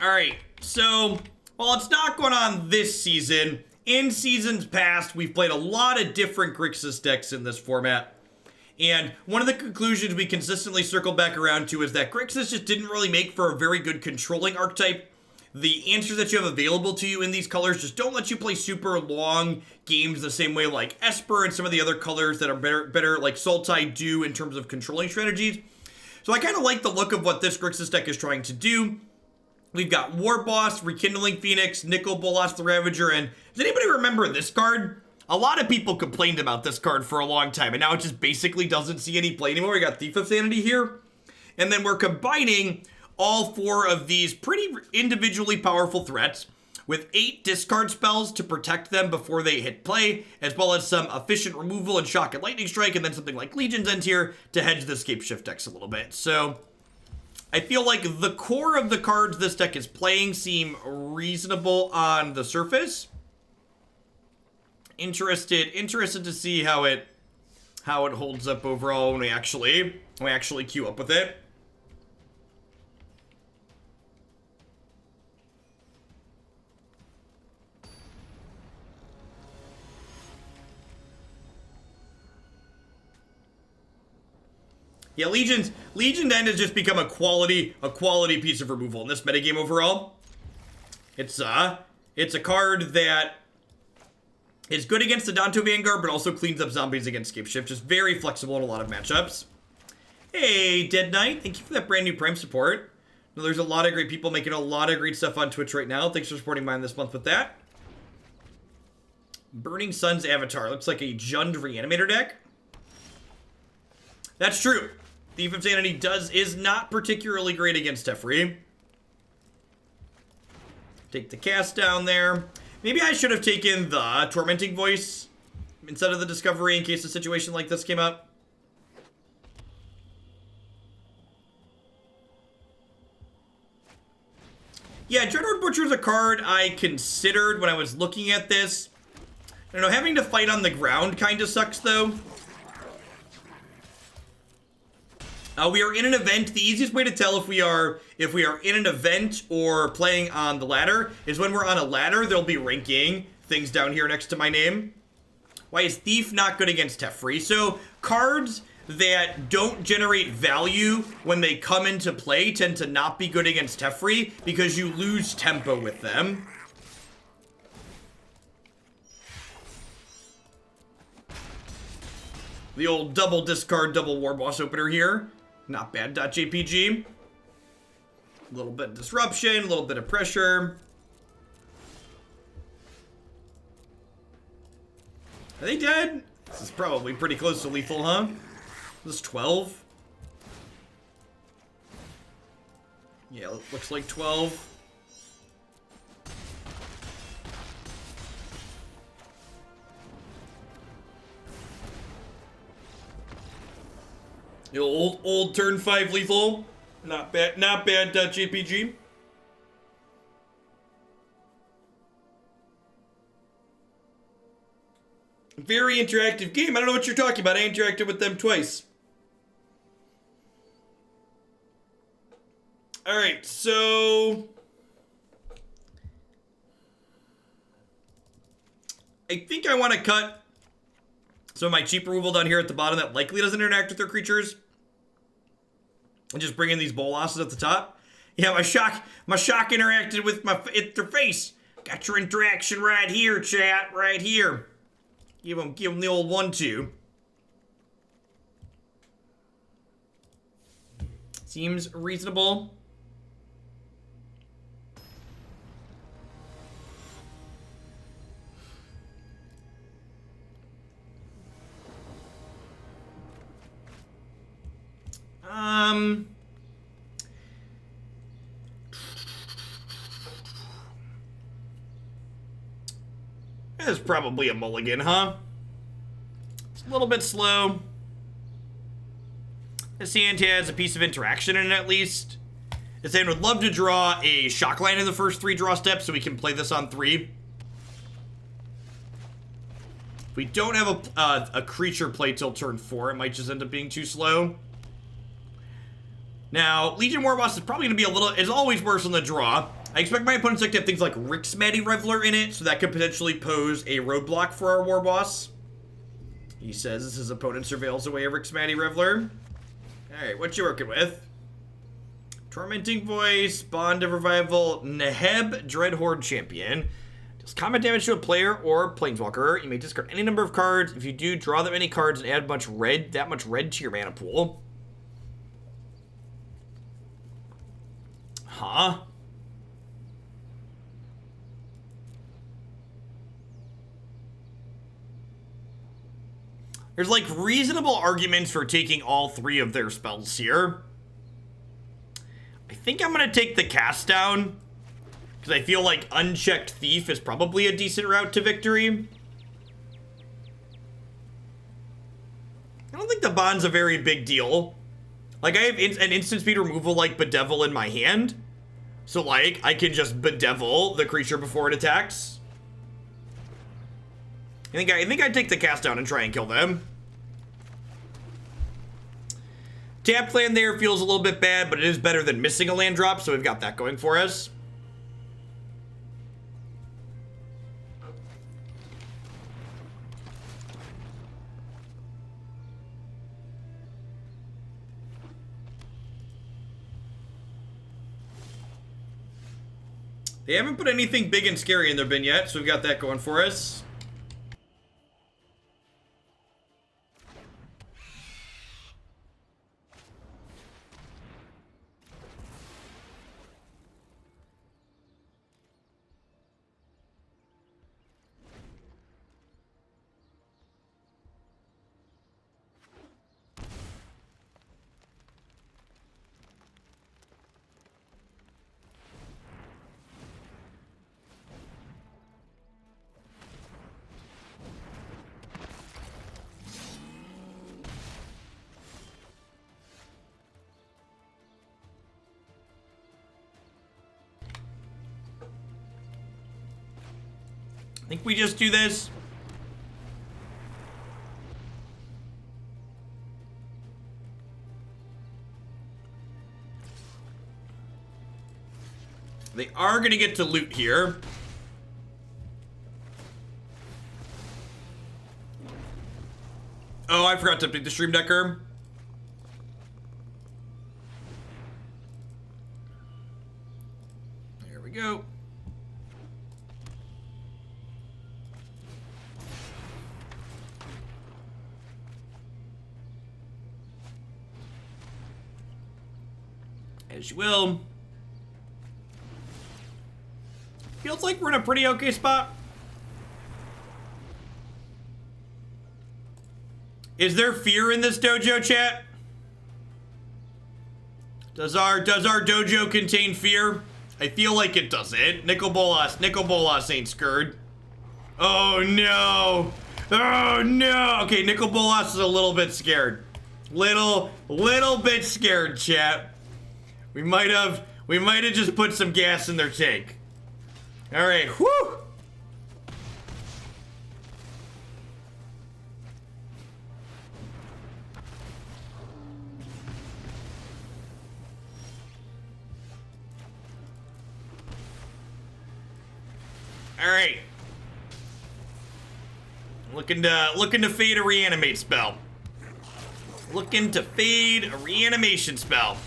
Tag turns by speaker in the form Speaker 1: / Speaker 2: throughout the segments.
Speaker 1: Alright, so, while it's not going on this season, in seasons past, we've played a lot of different Grixis decks in this format. And one of the conclusions we consistently circle back around to is that Grixis just didn't really make for a very good controlling archetype. The answers that you have available to you in these colors just don't let you play super long games the same way like Esper and some of the other colors that are better like Sultai do in terms of controlling strategies. So I kind of like the look of what this Grixis deck is trying to do. We've got Warboss, Rekindling Phoenix, Nicol, Bolas, the Ravager, and does anybody remember this card? A lot of people complained about this card for a long time, and now it just basically doesn't see any play anymore. We got Thief of Sanity here, and then we're combining all 4 of these pretty individually powerful threats with 8 discard spells to protect them before they hit play, as well as some efficient removal and Shock and Lightning Strike, and then something like Legion's End here to hedge the Scape Shift decks a little bit. So I feel like the core of the cards this deck is playing seem reasonable on the surface. Interested to see how it holds up overall when we actually queue up with it. Yeah, Legion's End has just become a quality piece of removal in this metagame overall. It's a card that is good against the Danto Vanguard, but also cleans up zombies against Scape Shift. Just very flexible in a lot of matchups. Hey, Dead Knight, thank you for that brand new Prime support. Now, there's a lot of great people making a lot of great stuff on Twitch right now. Thanks for supporting mine this month with that. Burning Sun's Avatar looks like a Jund Reanimator deck. That's true. Thief of Sanity is not particularly great against Teferi. Take the cast down there. Maybe I should have taken the Tormenting Voice instead of the Discovery in case a situation like this came up. Yeah, Dreadhorde Butcher is a card I considered when I was looking at this. I don't know, having to fight on the ground kind of sucks though. We are in an event. The easiest way to tell if we are in an event or playing on the ladder is when we're on a ladder, there'll be ranking things down here next to my name. Why is Thief not good against Teferi? So cards that don't generate value when they come into play tend to not be good against Teferi because you lose tempo with them. The old double discard, double Warboss opener here. Not bad, .jpg. A little bit of disruption, a little bit of pressure. Are they dead? This is probably pretty close to lethal, huh? This is 12. Yeah, looks like 12. The old turn 5 lethal. Not bad, .jpg. Very interactive game. I don't know what you're talking about. I interacted with them twice. Alright, so I think I want to cut some of my cheap removal down here at the bottom that likely doesn't interact with their creatures. And just bring in these Bolas's at the top. Yeah, my shock interacted with their face. Got your interaction right here, chat, right here. Give them the old 1-2. Seems reasonable. That's probably a mulligan, huh? It's a little bit slow. This hand has a piece of interaction in it at least. This hand would love to draw a shock line in the first 3 draw steps so we can play this on 3. If we don't have a creature play till turn 4, it might just end up being too slow. Now, Legion Warboss is probably going to be it's always worse on the draw. I expect my opponent's deck to have things like Rixmatty Reveler in it, so that could potentially pose a roadblock for our Warboss. He says his opponent surveils away a Rixmatty Reveler. Alright, what you working with? Tormenting Voice, Bond of Revival, Neheb, Dreadhorde Champion. Deals combat damage to a player or Planeswalker. You may discard any number of cards. If you do, draw that many cards and add that much red to your mana pool. Huh? There's like reasonable arguments for taking all 3 of their spells here. I think I'm going to take the cast down because I feel like Unchecked Thief is probably a decent route to victory. I don't think the Bond's a very big deal. Like, I have an instant speed removal like Bedevil in my hand. So, like, I can just Bedevil the creature before it attacks. I think I'd take the cast down and try and kill them. Tapped land there feels a little bit bad, but it is better than missing a land drop, so we've got that going for us. They haven't put anything big and scary in their bin yet, so we've got that going for us. I think we just do this. They are going to get to loot here. Oh, I forgot to update the stream decker. There we go. As you will. Feels like we're in a pretty okay spot. Is there fear in this dojo, chat? Does our dojo contain fear? I feel like it doesn't. Nicol Bolas ain't scared. Oh no. Oh no. Okay, Nicol Bolas is a little bit scared. Little bit scared, chat. We might have just put some gas in their tank. All right, whew. All right. Looking to fade a reanimate spell. Looking to fade a reanimation spell.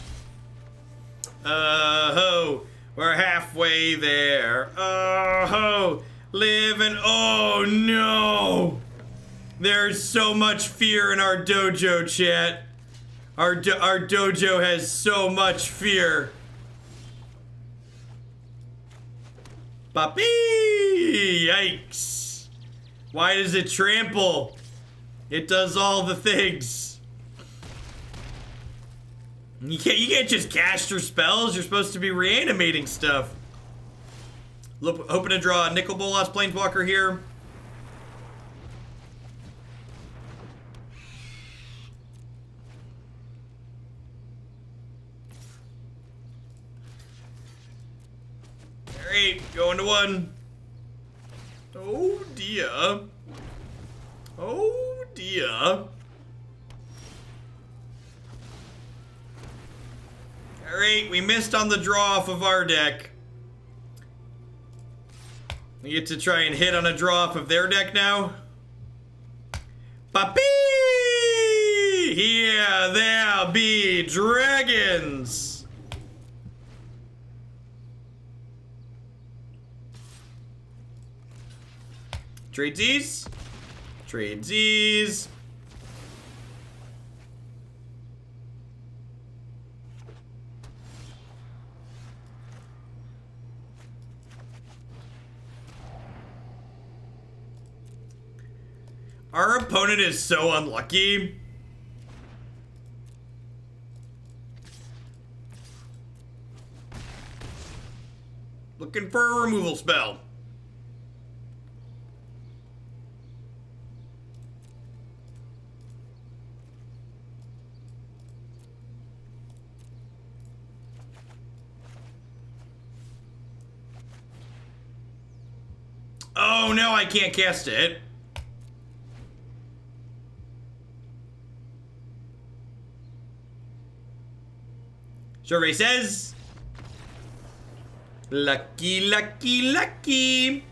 Speaker 1: Oh, we're halfway there. Oh, living. Oh no! There's so much fear in our dojo, chat. Our dojo has so much fear. Papi! Yikes! Why does it trample? It does all the things. You can't just cast your spells. You're supposed to be reanimating stuff. Hoping to draw a Nicol Bolas Planeswalker here. Alright, going to 1. Oh dear. Oh dear. Alright, we missed on the draw off of our deck. We get to try and hit on a draw off of their deck now. Papi! Here there be dragons! Tradesies. Tradesies. Our opponent is so unlucky. Looking for a removal spell. Oh no, I can't cast it. Survey says, lucky, lucky, lucky.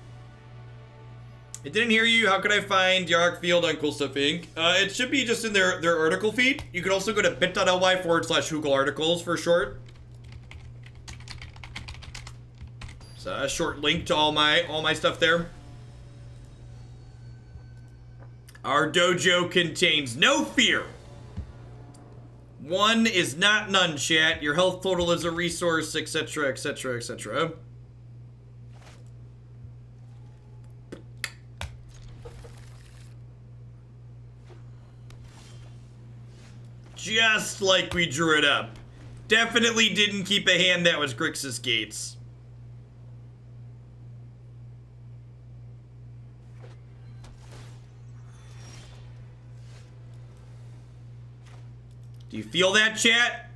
Speaker 1: I didn't hear you. How could I find Yark Field on Cool Stuff Inc? It should be just in their article feed. You could also go to bit.ly/Hoogle articles for short. It's a short link to all my stuff there. Our dojo contains no fear. One is not none, chat. Your health total is a resource, etc., etc., etc. Just like we drew it up. Definitely didn't keep a hand that was Grixis Gates. Do you feel that, chat?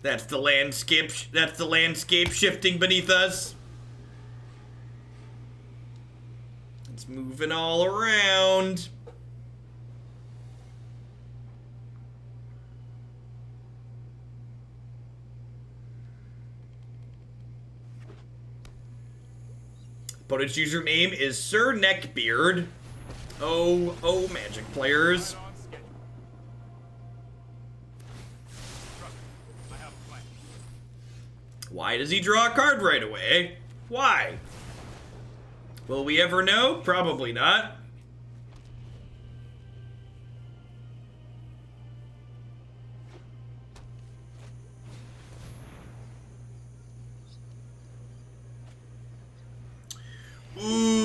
Speaker 1: That's the landscape shifting beneath us. It's moving all around. Opponent's username is Sir Neckbeard. Oh, Magic players. Why does he draw a card right away? Why? Will we ever know? Probably not. Ooh.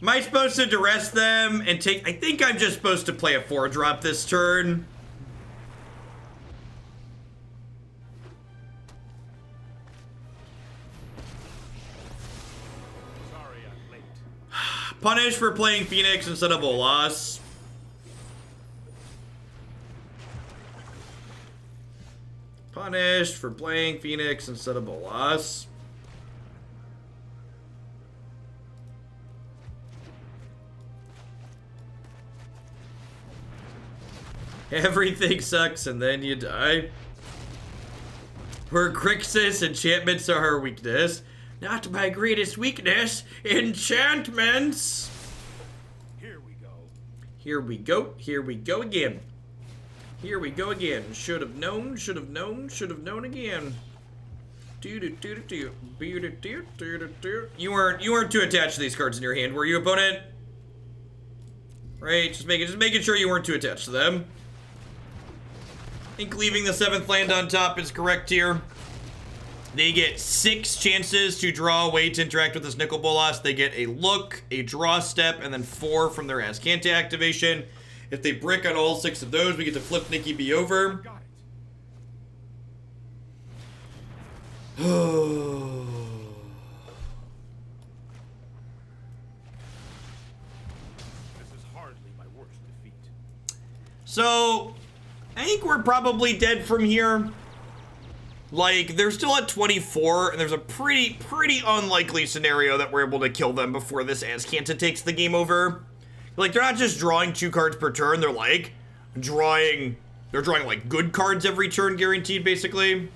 Speaker 1: Am I supposed to duress them and take... I think I'm just supposed to play a 4-drop this turn.
Speaker 2: Sorry, I'm late.
Speaker 1: Punish for playing Phoenix instead of Bolas. Punished for playing Phoenix instead of Bolas. Everything sucks and then you die. Where Grixis enchantments are our weakness. Not my greatest weakness, enchantments.
Speaker 2: Here we go.
Speaker 1: Here we go. Here we go again. Here we go again. Should have known, should have known, should have known again. You weren't too attached to these cards in your hand, were you, opponent? Right, just making sure you weren't too attached to them. I think leaving the 7th land on top is correct here. They get 6 chances to draw a way to interact with this Nicol Bolas. They get a look, a draw step, and then 4 from their Azcanta activation. If they brick on all 6 of those, we get to flip Nikki B over.
Speaker 2: Got it. This is hardly my worst defeat.
Speaker 1: So, I think we're probably dead from here. Like, they're still at 24, and there's a pretty unlikely scenario that we're able to kill them before this Azcanta takes the game over. Like, they're not just drawing 2 cards per turn, they're like, They're drawing like good cards every turn guaranteed, basically.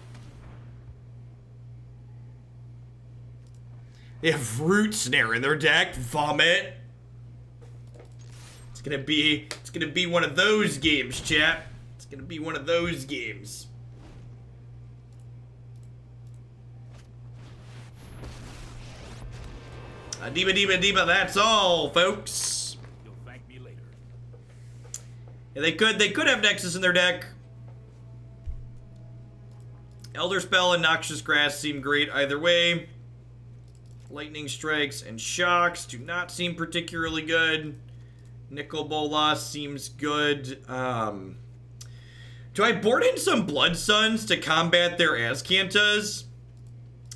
Speaker 1: They have Root Snare in their deck. Vomit. It's gonna be one of those games, chat. It's gonna be one of those games. Diba, that's all, folks.
Speaker 2: You'll thank me later.
Speaker 1: Yeah, they could have Nexus in their deck. Elderspell and Noxious Grasp seem great either way. Lightning Strikes and Shocks do not seem particularly good. Nicol Bolas seems good. Do I board in some Blood Suns to combat their Azcantas?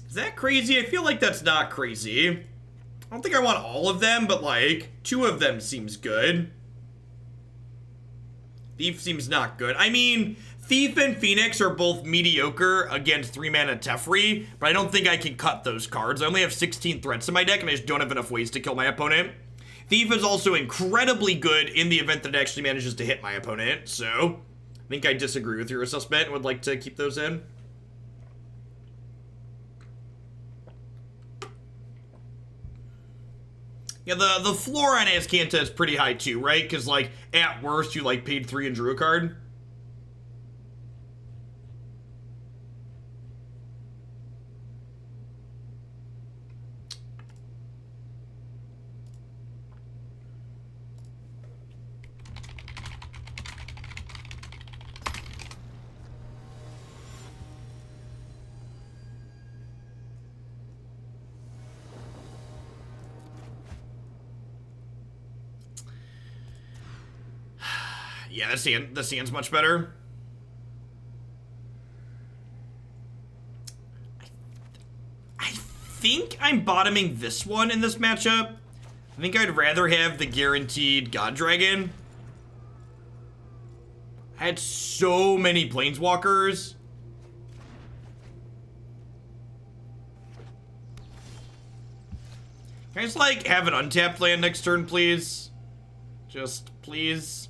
Speaker 1: Is that crazy? I feel like that's not crazy. I don't think I want all of them, but like, 2 of them seems good. Thief seems not good. I mean, Thief and Phoenix are both mediocre against 3-mana Teferi, but I don't think I can cut those cards. I only have 16 threats in my deck, and I just don't have enough ways to kill my opponent. Thief is also incredibly good in the event that it actually manages to hit my opponent, so I think I disagree with your assessment and would like to keep those in. Yeah, the floor on Azcanta is pretty high too, right? Because, like, at worst, you, like, paid 3 and drew a card. Yeah, the sand's much better. I think I'm bottoming this one in this matchup. I think I'd rather have the guaranteed God Dragon. I had so many Planeswalkers. Can I just, like, have an untapped land next turn, please? Just, please.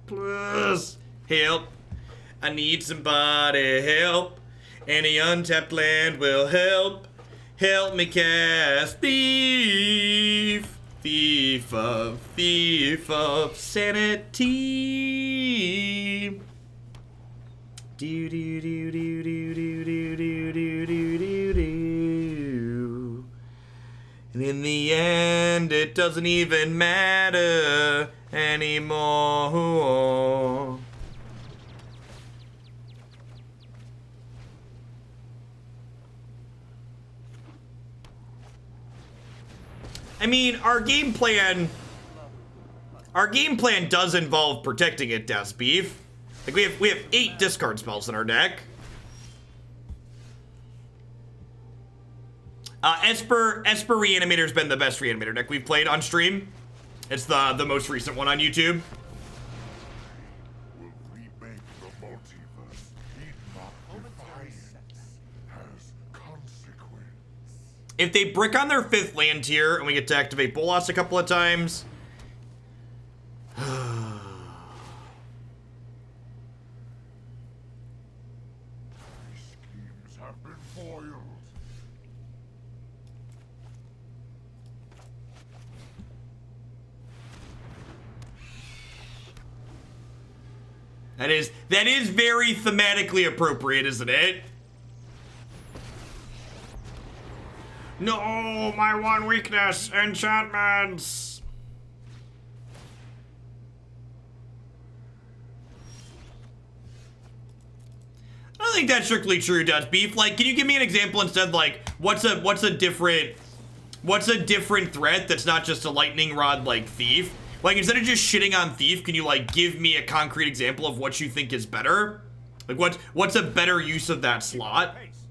Speaker 1: Please. Help. I need somebody help. Any untapped land will help. Help me cast Thief. Thief of Sanity. Do do do do do do do do do do do do. And in the end, it doesn't even matter anymore. I mean, our game plan does involve protecting it, Death's Beef. Like, we have 8 discard spells in our deck. Esper Reanimator's been the best Reanimator deck we've played on stream. It's the most recent one on YouTube.
Speaker 3: Will remake the multiverse. Heed not defiance has consequence.
Speaker 1: If they brick on their 5th land tier and we get to activate Bolas a couple of times.
Speaker 3: Schemes have been foiled.
Speaker 1: That is very thematically appropriate, isn't it? No, my one weakness, enchantments. I don't think that's strictly true, Dutch Beef. Like, can you give me an example instead? Like, what's a different threat that's not just a lightning rod like Thief? Like, instead of just shitting on Thief, can you, like, give me a concrete example of what you think is better? Like, what's a better use of that slot?
Speaker 2: Pace.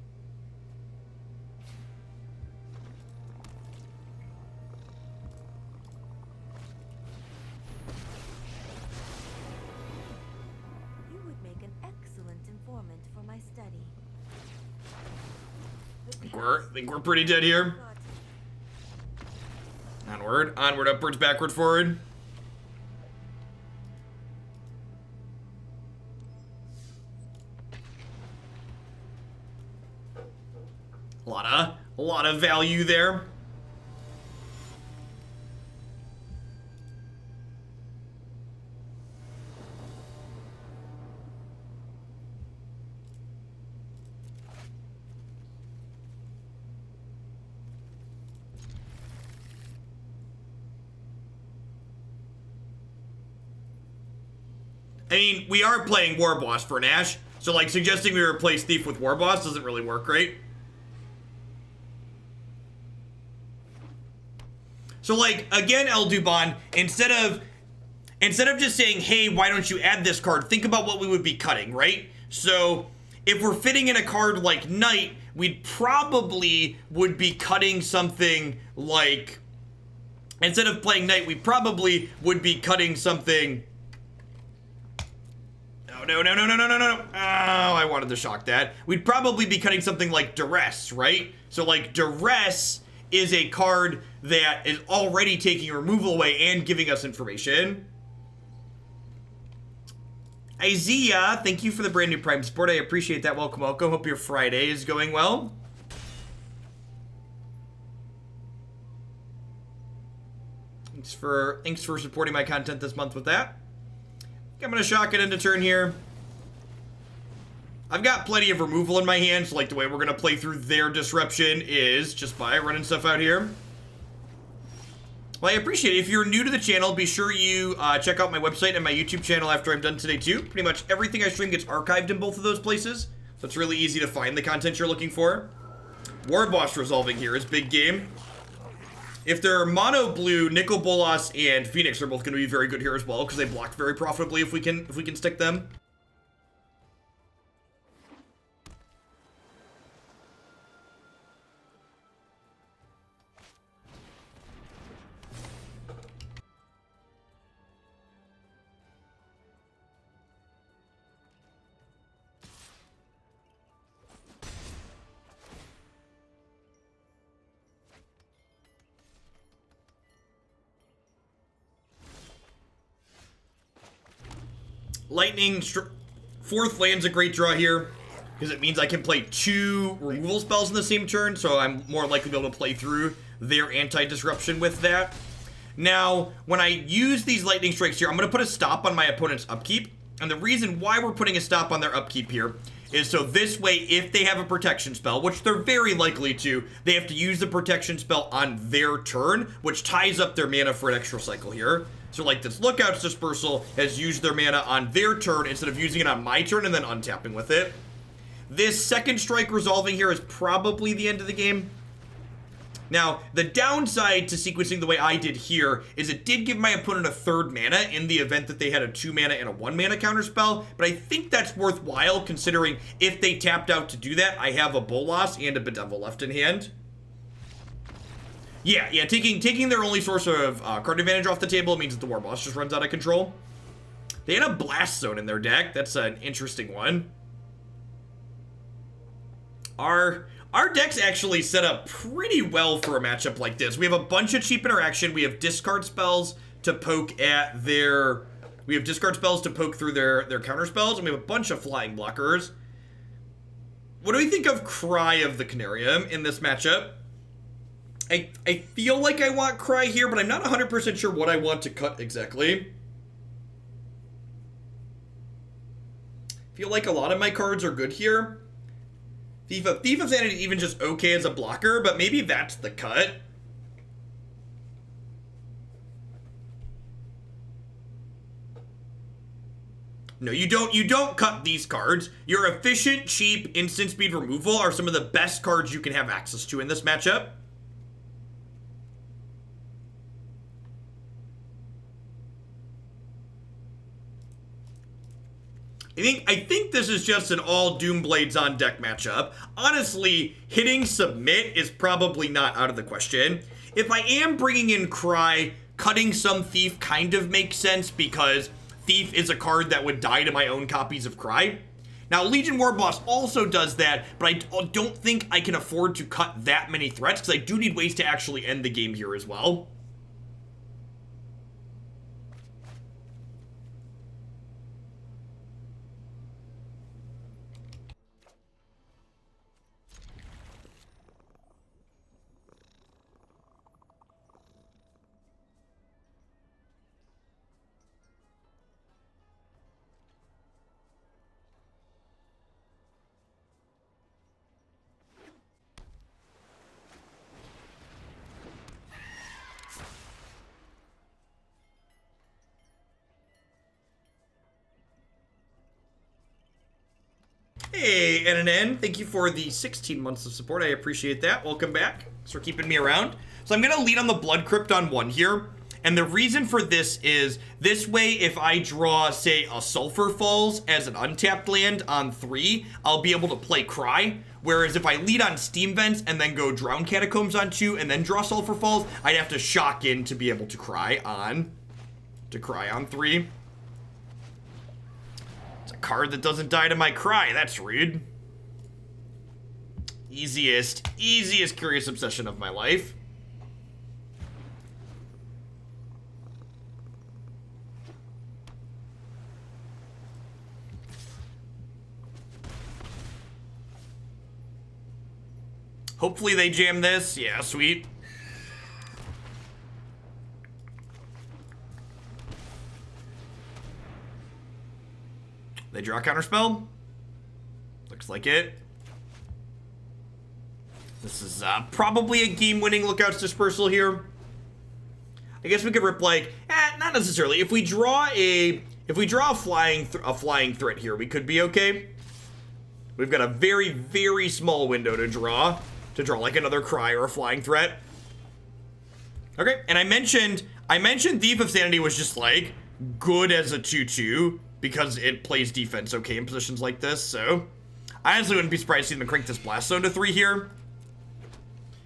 Speaker 4: You would make an excellent informant for my study.
Speaker 1: I think we're pretty dead here. Onward, upwards, backward, forward. A lot of value there. I mean, we are playing Warboss for Nash, so like suggesting we replace Thief with Warboss doesn't really work, right? So like, again, Elduban, instead of just saying, hey, why don't you add this card, think about what we would be cutting, right? So if we're fitting in a card like Knight, we'd probably would be cutting something like, instead of playing Knight, we probably would be cutting something. No. Oh, I wanted to shock that. We'd probably be cutting something like Duress, right? So like Duress is a card that is already taking removal away and giving us information. Isaiah, thank you for the brand new Prime support. I appreciate that. Welcome. Hope your Friday is going well. Thanks for supporting my content this month with that. I'm gonna shock it into turn here. I've got plenty of removal in my hands, so like the way we're gonna play through their disruption is just by running stuff out here. Well, I appreciate it. If you're new to the channel, be sure you check out my website and my YouTube channel after I'm done today too. Pretty much everything I stream gets archived in both of those places, so it's really easy to find the content you're looking for. Warboss resolving here is big game. If they're mono blue, Nicol, Bolas, and Phoenix are both going to be very good here as well because they block very profitably if we can stick them. Lightning, fourth land's a great draw here, because it means I can play 2 removal spells in the same turn, so I'm more likely to be able to play through their anti-disruption with that. Now, when I use these lightning strikes here, I'm going to put a stop on my opponent's upkeep, and the reason why we're putting a stop on their upkeep here is so this way, if they have a protection spell, which they're very likely to, they have to use the protection spell on their turn, which ties up their mana for an extra cycle here. So like this Lookout's Dispersal has used their mana on their turn instead of using it on my turn and then untapping with it. This second strike resolving here is probably the end of the game. Now, the downside to sequencing the way I did here is it did give my opponent a 3rd mana in the event that they had a 2 mana and a 1 mana counterspell, but I think that's worthwhile considering if they tapped out to do that, I have a Bolas and a Bedevil left in hand. Yeah, taking their only source of card advantage off the table means that the Warboss just runs out of control. They had a Blast Zone in their deck. That's an interesting one. Our deck's actually set up pretty well for a matchup like this. We have a bunch of cheap interaction. We have discard spells to poke at their... We have discard spells to poke through their counter spells, and we have a bunch of flying blockers. What do we think of Cry of the Carnarium in this matchup? I feel like I want Cry here, but I'm not 100% sure what I want to cut exactly. Feel like a lot of my cards are good here. Thief of Sanity even just okay as a blocker, but maybe that's the cut. No, you don't cut these cards. Your efficient, cheap, instant speed removal are some of the best cards you can have access to in this matchup. I think this is just an all Doomblades on deck matchup. Honestly, hitting submit is probably not out of the question. If I am bringing in Cry, cutting some Thief kind of makes sense because Thief is a card that would die to my own copies of Cry. Now, Legion Warboss also does that, but I don't think I can afford to cut that many threats because I do need ways to actually end the game here as well. Hey, NNN, thank you for the 16 months of support. I appreciate that. Welcome back. Thanks for keeping me around. So I'm going to lead on the Blood Crypt on 1 here. And the reason for this is, this way if I draw, say, a Sulfur Falls as an untapped land on 3, I'll be able to play Cry. Whereas if I lead on Steam Vents and then go Drowned Catacombs on 2 and then draw Sulfur Falls, I'd have to shock in to be able to Cry on 3. It's a card that doesn't die to my Cry. That's rude. Easiest Curious Obsession of my life. Hopefully they jam this. Yeah, sweet. They draw a counterspell. Looks like it. This is probably a game-winning Lookouts Dispersal here. I guess we could rip like, not necessarily. If we draw a flying threat here, we could be okay. We've got a very, very small window to draw like another Cry or a flying threat. Okay, and I mentioned Thief of Sanity was just like good as a 2/2 because it plays defense okay in positions like this, so I honestly wouldn't be surprised to see them crank this Blast Zone to 3 here.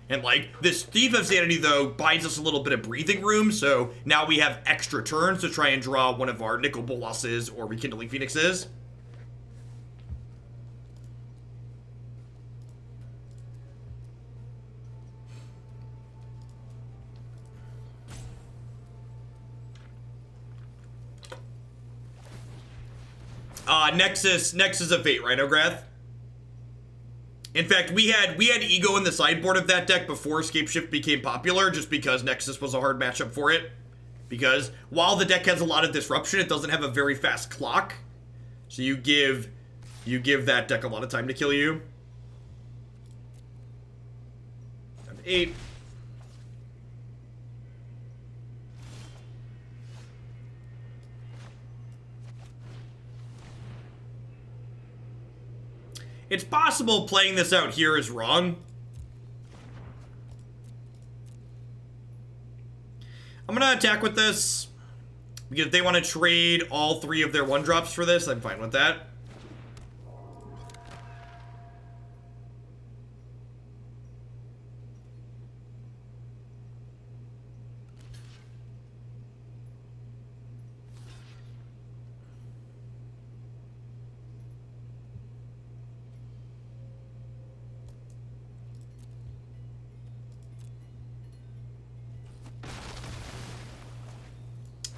Speaker 1: And like, this Thief of Sanity though buys us a little bit of breathing room, so now we have extra turns to try and draw one of our Nicol Bolases or Rekindling Phoenixes. Nexus of Fate, right, Ograth? In fact, we had Ego in the sideboard of that deck before Escape Shift became popular, just because Nexus was a hard matchup for it. Because while the deck has a lot of disruption, it doesn't have a very fast clock. So you give that deck a lot of time to kill you. 8. It's possible playing this out here is wrong. I'm gonna attack with this. Because if they want to trade all 3 of their 1-drops for this, I'm fine with that.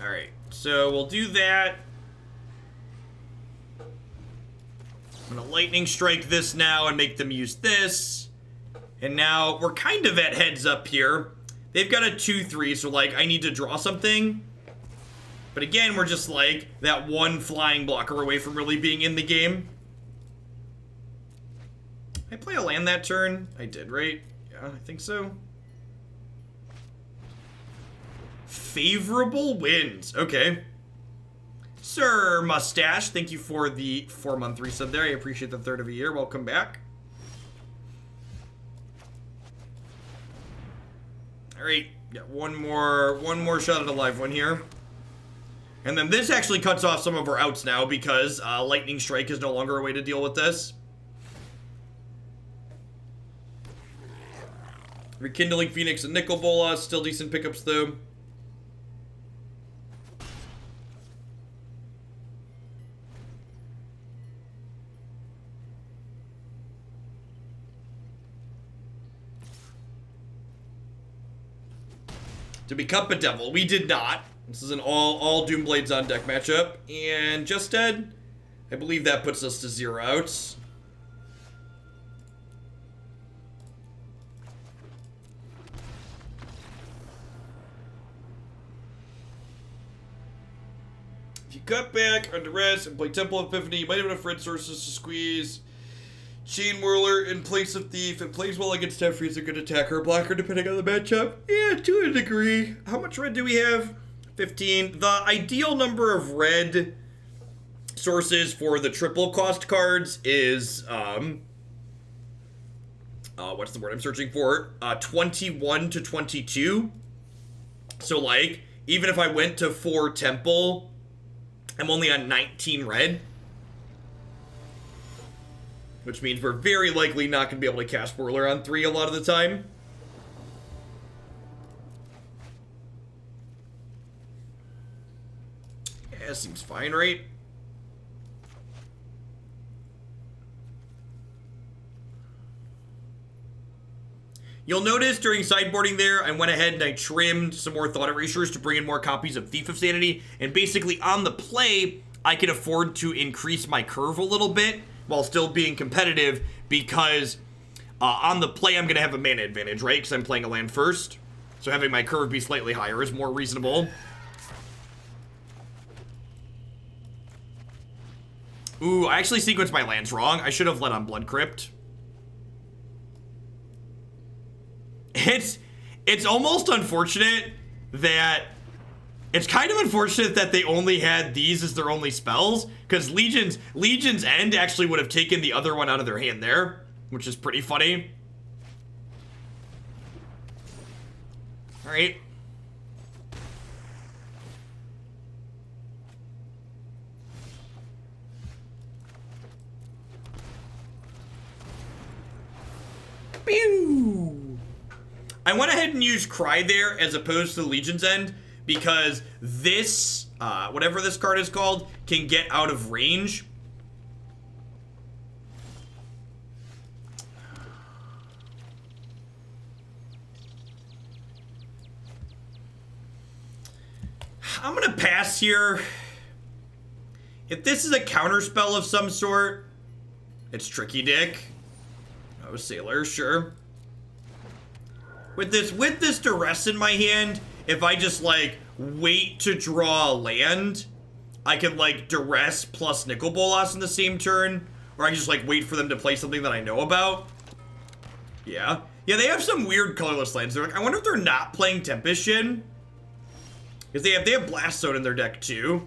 Speaker 1: Alright, so we'll do that. I'm gonna Lightning Strike this now and make them use this. And now we're kind of at heads up here. They've got a 2/3, so like I need to draw something. But again, we're just like that 1 flying blocker away from really being in the game. Did I play a land that turn? I did, right? Yeah, I think so. Favorable winds. Okay. Sir Mustache, thank you for the 4-month resub there. I appreciate the 3rd of a year. Welcome back. Alright, got one more shot at a live one here. And then this actually cuts off some of our outs now because Lightning Strike is no longer a way to deal with this. Rekindling Phoenix and Nicol Bolas, still decent pickups though. To become Bedevil, we did not. This is an all Doomblades on deck matchup. And just dead. I believe that puts us to 0 outs. If you cut back on Duress and play Temple of Epiphany, you might have enough red sources to squeeze Chain Whirler in place of Thief. It plays well against Teferi's a good attacker or blocker depending on the matchup. Yeah, to a degree. How much red do we have? 15. The ideal number of red sources for the triple cost cards is, what's the word I'm searching for? 21 to 22. So, like, even if I went to 4 Temple, I'm only on 19 red. Which means we're very likely not going to be able to cast Whirler on 3 a lot of the time. Yeah, seems fine, right? You'll notice during sideboarding there, I went ahead and I trimmed some more Thought Erasures to bring in more copies of Thief of Sanity. And basically, on the play, I can afford to increase my curve a little bit while still being competitive because on the play, I'm going to have a mana advantage, right? Because I'm playing a land first. So having my curve be slightly higher is more reasonable. Ooh, I actually sequenced my lands wrong. I should have let on Blood Crypt. It's almost unfortunate that... It's kind of unfortunate that they only had these as their only spells, because Legion's End actually would have taken the other one out of their hand there, which is pretty funny. Alright. Pew! I went ahead and used Cry there as opposed to Legion's End because this, whatever this card is called, can get out of range. I'm gonna pass here. If this is a counterspell of some sort, it's Tricky Dick. Oh, Sailor, sure. With this Duress in my hand, if I just, like, wait to draw a land, I can, like, Duress plus Nicol Bolas in the same turn, or I can just, like, wait for them to play something that I know about. Yeah. Yeah, they have some weird colorless lands. They're like, I wonder if they're not playing Tempest Shin. Because they have Blast Zone in their deck, too.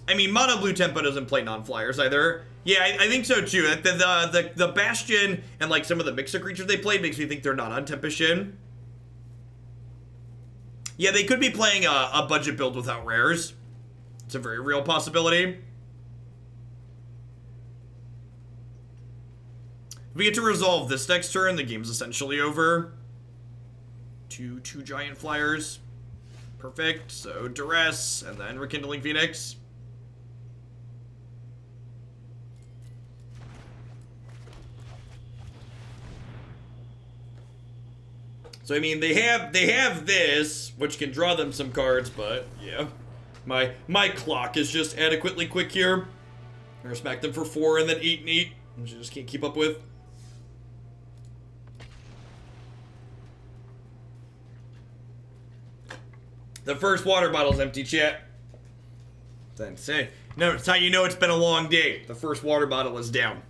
Speaker 1: I mean, Mono Blue Tempo doesn't play non-flyers either. Yeah, I think so too. The Bastion and like some of the mix of creatures they play makes me think they're not on Tempest Shin. Yeah, they could be playing a budget build without rares. It's a very real possibility. If we get to resolve this next turn, the game's essentially over. Two giant flyers. Perfect. So Duress and then Rekindling Phoenix. So I mean, they have this, which can draw them some cards, but yeah, my clock is just adequately quick here. I'm gonna smack them for 4 and then 8 and 8, which I just can't keep up with. The first water bottle's empty, chat. Then say, no, it's how you know it's been a long day. The first water bottle is down.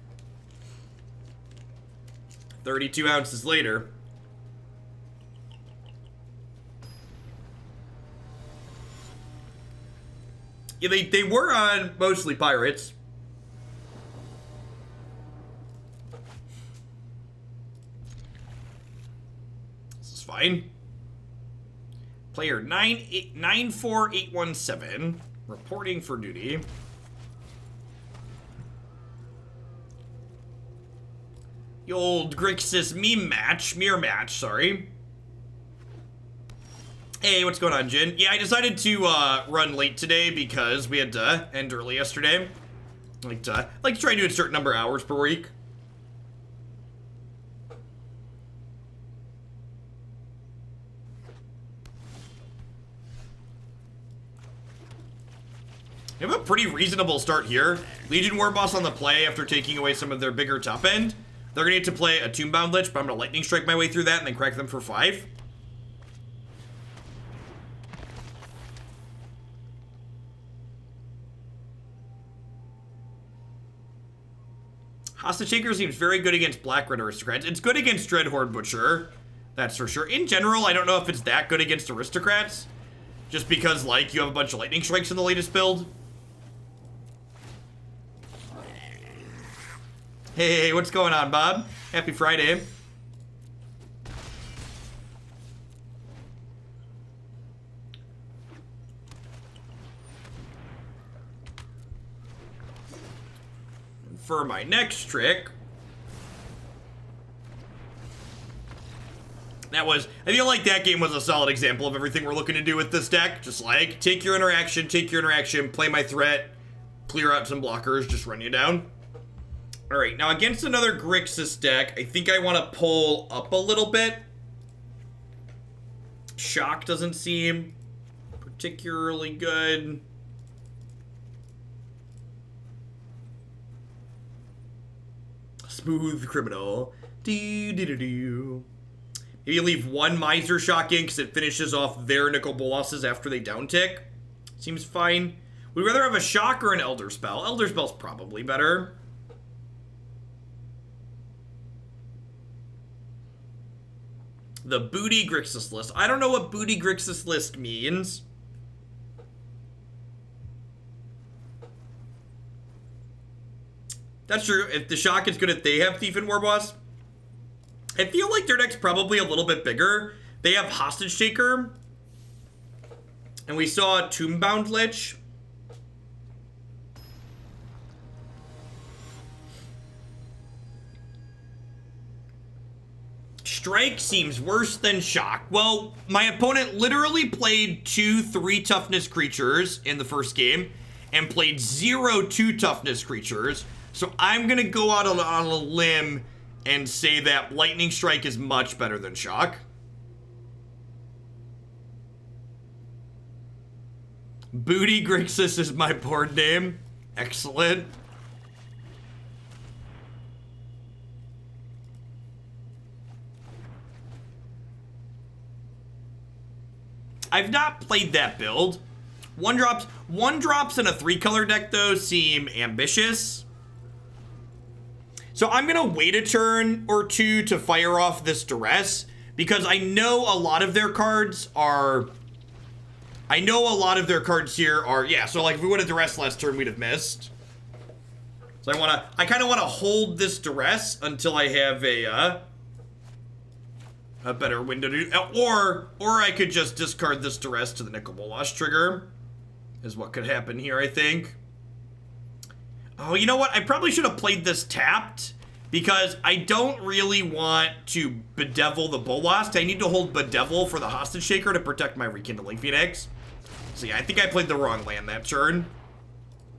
Speaker 1: 32 ounces later. Yeah, they were on mostly pirates. This is fine. Player 94817 reporting for duty. The old Grixis mirror match, sorry. Hey, what's going on, Jin? Yeah, I decided to run late today because we had to end early yesterday. Like to try and do a certain number of hours per week. We have a pretty reasonable start here. Legion Warboss on the play after taking away some of their bigger top end. They're gonna get to play a Tombbound Lich, but I'm gonna Lightning Strike my way through that and then crack them for 5. Hostage Taker seems very good against Black Red Aristocrats. It's good against Dreadhorde Butcher. That's for sure. In general, I don't know if it's that good against aristocrats. Just because, like, you have a bunch of lightning strikes in the latest build. Hey, what's going on, Bob? Happy Friday. For my next trick, I feel like that game was a solid example of everything we're looking to do with this deck. Just like, take your interaction, play my threat, clear out some blockers, just run you down. Alright, now against another Grixis deck, I think I want to pull up a little bit. Shock doesn't seem particularly good. Smooth Criminal. Do. Maybe leave one Miser Shock in because it finishes off their Nicol Bolas's after they downtick. Seems fine. We'd rather have a Shock or an Elderspell. Elderspell's probably better. The Booty Grixis list. I don't know what Booty Grixis list means. That's true. If the Shock is good, if they have Thief and Warboss, I feel like their deck's probably a little bit bigger. They have Hostage Taker. And we saw Tombbound Lich. Strike seems worse than Shock. Well, my opponent literally played 2 3 toughness creatures in the first game and played 0 2 toughness creatures. So I'm going to go out on a limb and say that Lightning Strike is much better than Shock. Booty Grixis is my board name. Excellent. I've not played that build. One drops in a 3-color deck, though, seem ambitious. So I'm going to wait a turn or two to fire off this Duress, because I know a lot of their cards are... yeah, so like if we would have Duress last turn, we'd have missed. So I kind of want to hold this Duress until I have a better window to do, or I could just discard this Duress to the Nicol Bolas trigger, is what could happen here, I think. Oh, you know what? I probably should have played this tapped, because I don't really want to Bedevil the Bolas. I need to hold Bedevil for the Hostage Taker to protect my Rekindling Phoenix. So yeah, I think I played the wrong land that turn.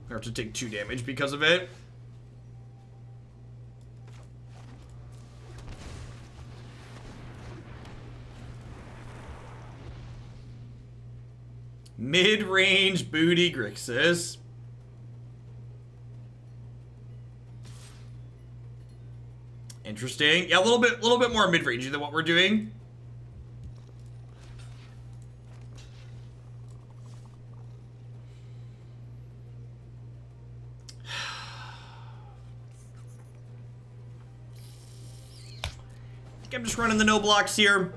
Speaker 1: I have to take 2 damage because of it. Mid-range Booty Grixis. Interesting. Yeah, a little bit more mid-rangey than what we're doing. I think I'm just running the no blocks here.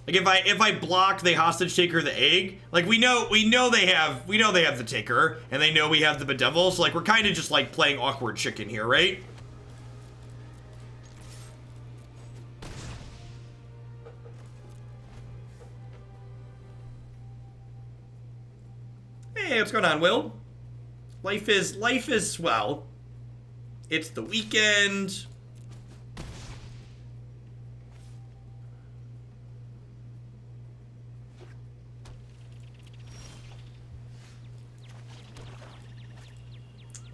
Speaker 1: Like if I block the Hostage Taker, the egg, like we know they have the Taker, and they know we have the Bedevil, so like we're kind of just like playing awkward chicken here, right? Hey, what's going on, Will? Life is swell. It's the weekend.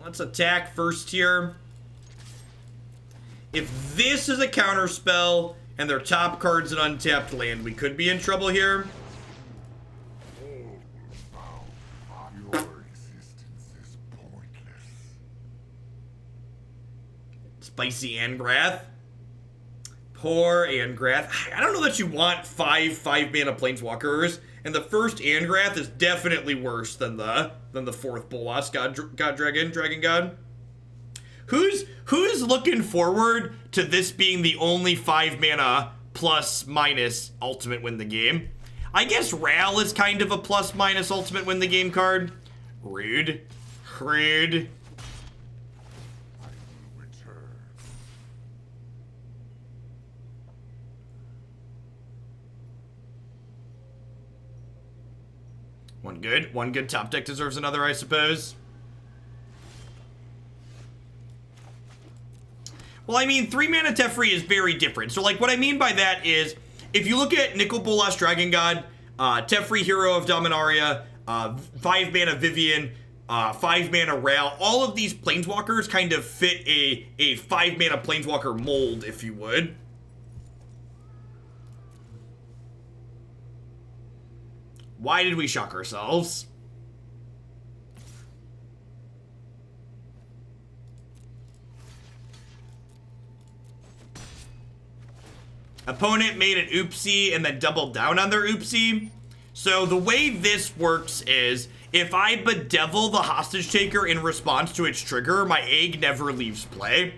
Speaker 1: Let's attack first here. If this is a counter spell and their top card's an untapped land, we could be in trouble here.
Speaker 3: Your existence is pointless.
Speaker 1: Spicy Angrath. Poor Angrath. I don't know that you want 5-mana planeswalkers. And the first Angrath is definitely worse than the 4th Bolas Dragon God. Who's looking forward to this being the only 5-mana plus minus ultimate win the game. I guess Ral is kind of a plus minus ultimate win the game card. Rude. Rude.
Speaker 3: I will return.
Speaker 1: One good. One good top deck deserves another, I suppose. Well, I mean, 3-mana Teferi is very different. So, like, what I mean by that is, if you look at Nicol Bolas Dragon God, Teferi Hero of Dominaria, 5-mana Vivian, 5-mana Ral, all of these Planeswalkers kind of fit a 5-mana Planeswalker mold, if you would. Why did we shock ourselves? Opponent made an oopsie and then doubled down on their oopsie. So the way this works is, if I Bedevil the hostage taker in response to its trigger, my egg never leaves play.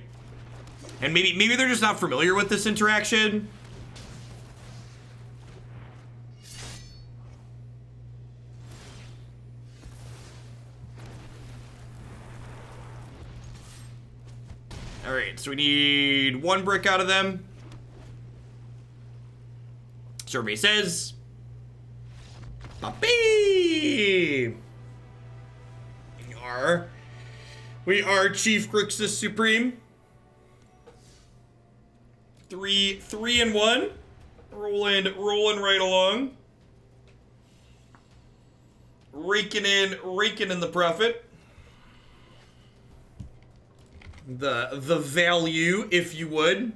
Speaker 1: And maybe they're just not familiar with this interaction. Alright, so we need 1 brick out of them. Survey says, Papi! We are Chief Grixis Supreme. 3-1. Rolling right along. Raking in the profit. The value, if you would.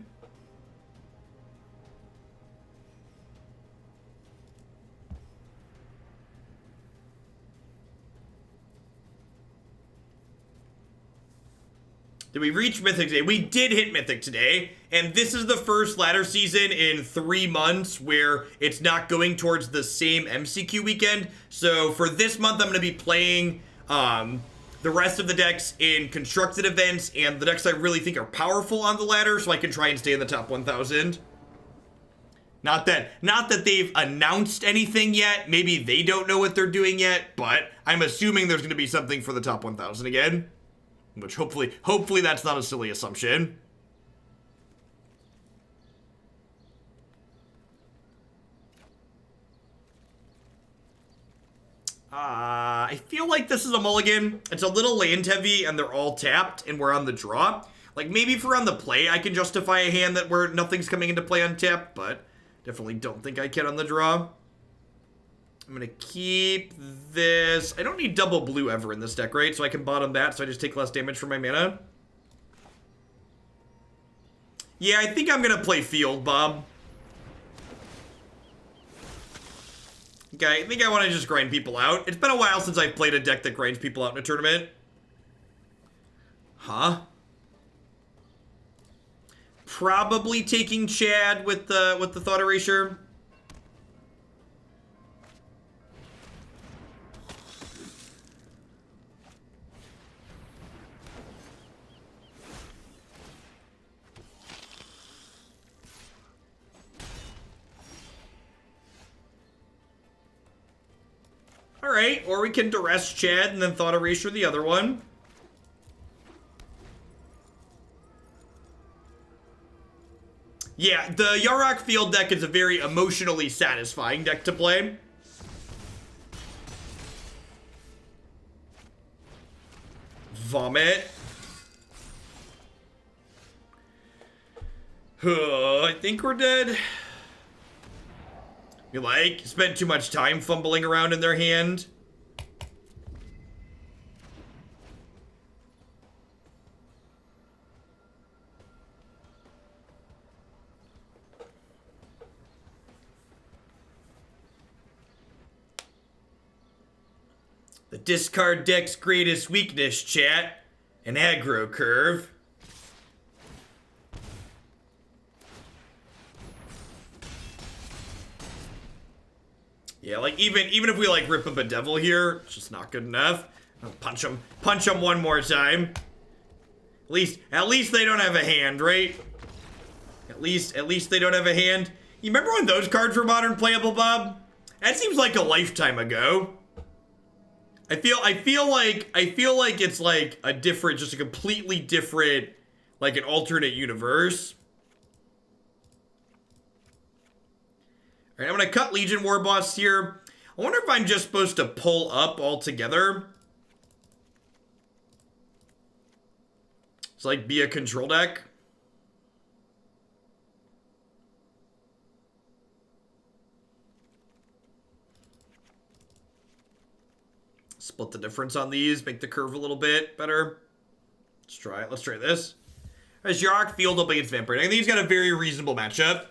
Speaker 1: Did we reach Mythic today? We did hit Mythic today, and this is the first ladder season in 3 months where it's not going towards the same MCQ weekend. So for this month, I'm going to be playing the rest of the decks in constructed events and the decks I really think are powerful on the ladder, so I can try and stay in the top 1,000. Not that they've announced anything yet. Maybe they don't know what they're doing yet, but I'm assuming there's going to be something for the top 1,000 again. Which hopefully that's not a silly assumption. I feel like this is a mulligan. It's a little land heavy and they're all tapped and we're on the draw. Like maybe if we're on the play, I can justify a hand that where nothing's coming into play on tap, but definitely don't think I can on the draw. I'm going to keep this. I don't need double blue ever in this deck, right? So I can bottom that, so I just take less damage for my mana. Yeah, I think I'm going to play Field, Bob. Okay, I think I want to just grind people out. It's been a while since I've played a deck that grinds people out in a tournament. Huh? Probably taking Chad with the Thought Erasure. Alright, or we can Duress Chad and then Thought Erasure the other one. Yeah, the Yarok Field deck is a very emotionally satisfying deck to play. Vomit. I think we're dead. You like, spent too much time fumbling around in their hand. The discard deck's greatest weakness, chat. An aggro curve. Yeah, like even if we like rip a Bedevil here, it's just not good enough. I'll punch him one more time. At least they don't have a hand, right? At least they don't have a hand. You remember when those cards were modern playable, Bob? That seems like a lifetime ago. I feel like it's like a different, just a completely different, like an alternate universe. All right, I'm gonna cut Legion Warboss here. I wonder if I'm just supposed to pull up altogether. It's like be a control deck. Split the difference on these, make the curve a little bit better. Let's try it. Let's try this. As Yarok field up against Vampire. I think he's got a very reasonable matchup.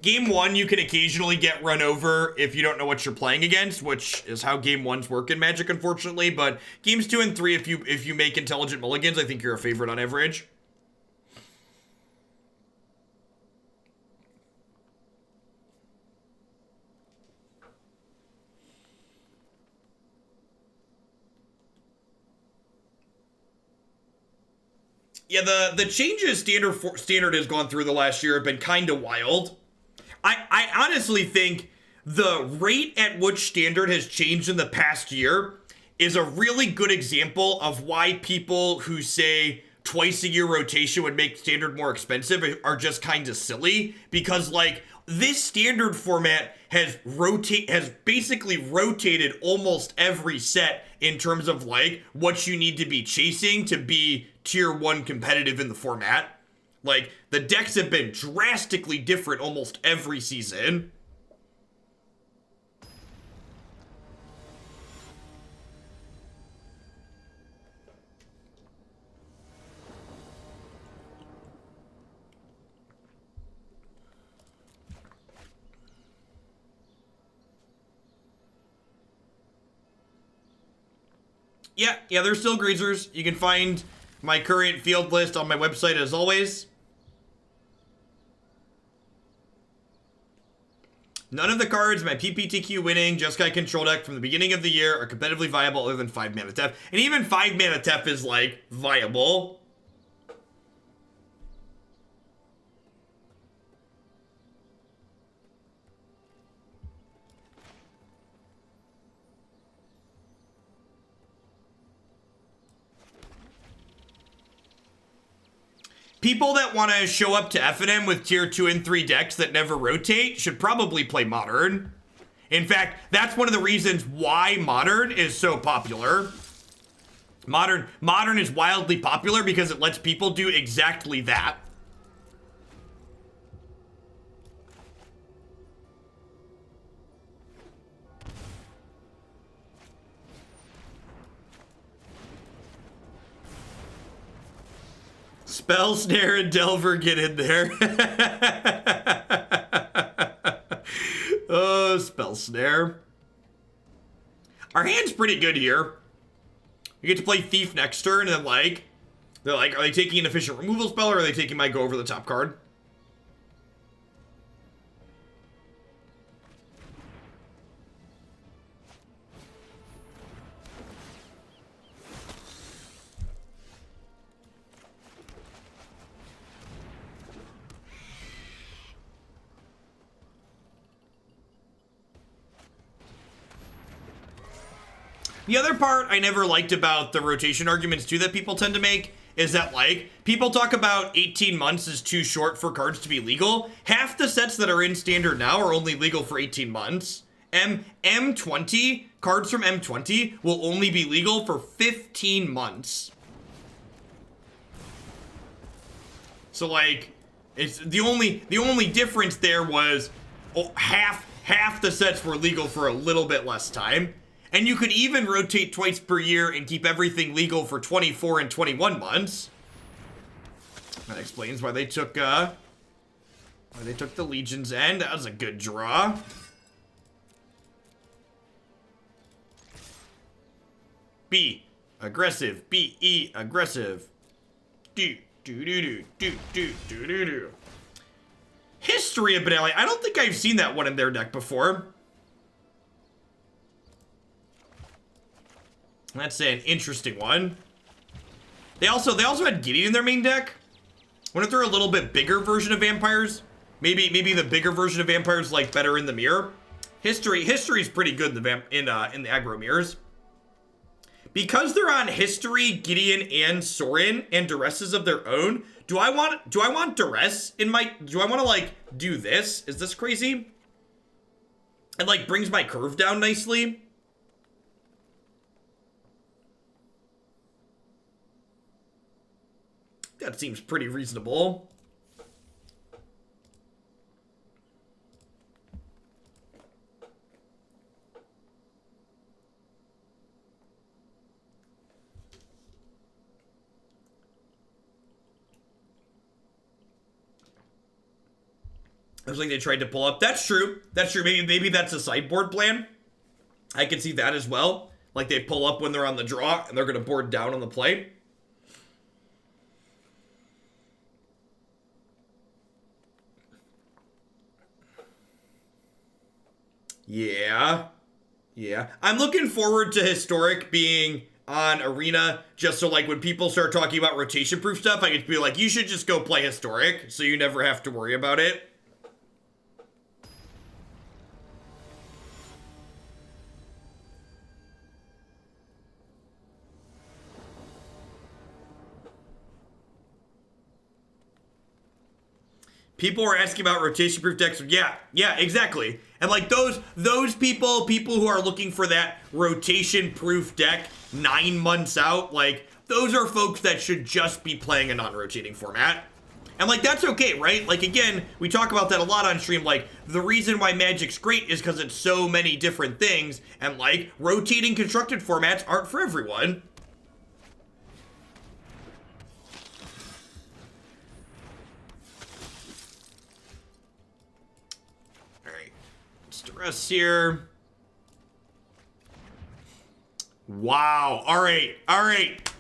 Speaker 1: Game 1, you can occasionally get run over if you don't know what you're playing against, which is how Game 1s work in Magic, unfortunately. But Games 2 and 3, if you make intelligent mulligans, I think you're a favorite on average. Yeah, the changes standard has gone through the last year have been kind of wild. I honestly think the rate at which standard has changed in the past year is a really good example of why people who say twice a year rotation would make standard more expensive are just kind of silly, because like this standard format has basically rotated almost every set in terms of like what you need to be chasing to be tier 1 competitive in the format. Like, the decks have been drastically different almost every season. Yeah, there's still greasers. You can find my current field list on my website as always. None of the cards in my PPTQ winning Jeskai control deck from the beginning of the year are competitively viable other than 5 mana Tef. And even 5 mana Tef is like viable. People that want to show up to FNM with tier 2 and 3 decks that never rotate should probably play Modern. In fact, that's one of the reasons why Modern is so popular. Modern is wildly popular because it lets people do exactly that. Spell Snare and Delver, get in there. Oh, Spell Snare. Our hand's pretty good here. You get to play Thief next turn, and then they're like, are they taking an efficient removal spell, or are they taking my go over the top card? The other part I never liked about the rotation arguments too that people tend to make is that like people talk about 18 months is too short for cards to be legal. Half the sets that are in standard now are only legal for 18 months. M20, cards from M20 will only be legal for 15 months. So like it's the only difference there was half the sets were legal for a little bit less time. And you could even rotate twice per year and keep everything legal for 24 and 21 months. That explains why they took the Legion's end. That was a good draw. B, aggressive. B-E, aggressive. Do. History of Bedevil. I don't think I've seen that one in their deck before. That's an interesting one. They also had Gideon in their main deck. What if they're a little bit bigger version of vampires? Maybe the bigger version of vampires like better in the mirror. History's pretty good in the in the aggro mirrors. Because they're on history, Gideon and Sorin and Duresses of their own. Do I want Duress in my? Do I want to like do this? Is this crazy? It like brings my curve down nicely. That seems pretty reasonable. I was like they tried to pull up. That's true. That's true. Maybe that's a sideboard plan. I can see that as well. Like they pull up when they're on the draw and they're going to board down on the play. Yeah. Yeah. I'm looking forward to Historic being on Arena, just so like when people start talking about rotation proof stuff, I could be like, you should just go play Historic so you never have to worry about it. People are asking about rotation proof decks. Yeah, exactly. And like those people who are looking for that rotation proof deck 9 months out, like those are folks that should just be playing a non-rotating format. And like that's okay, right? Like again, we talk about that a lot on stream. Like the reason why Magic's great is because it's so many different things, and like rotating constructed formats aren't for everyone. Duress here. Wow. All right.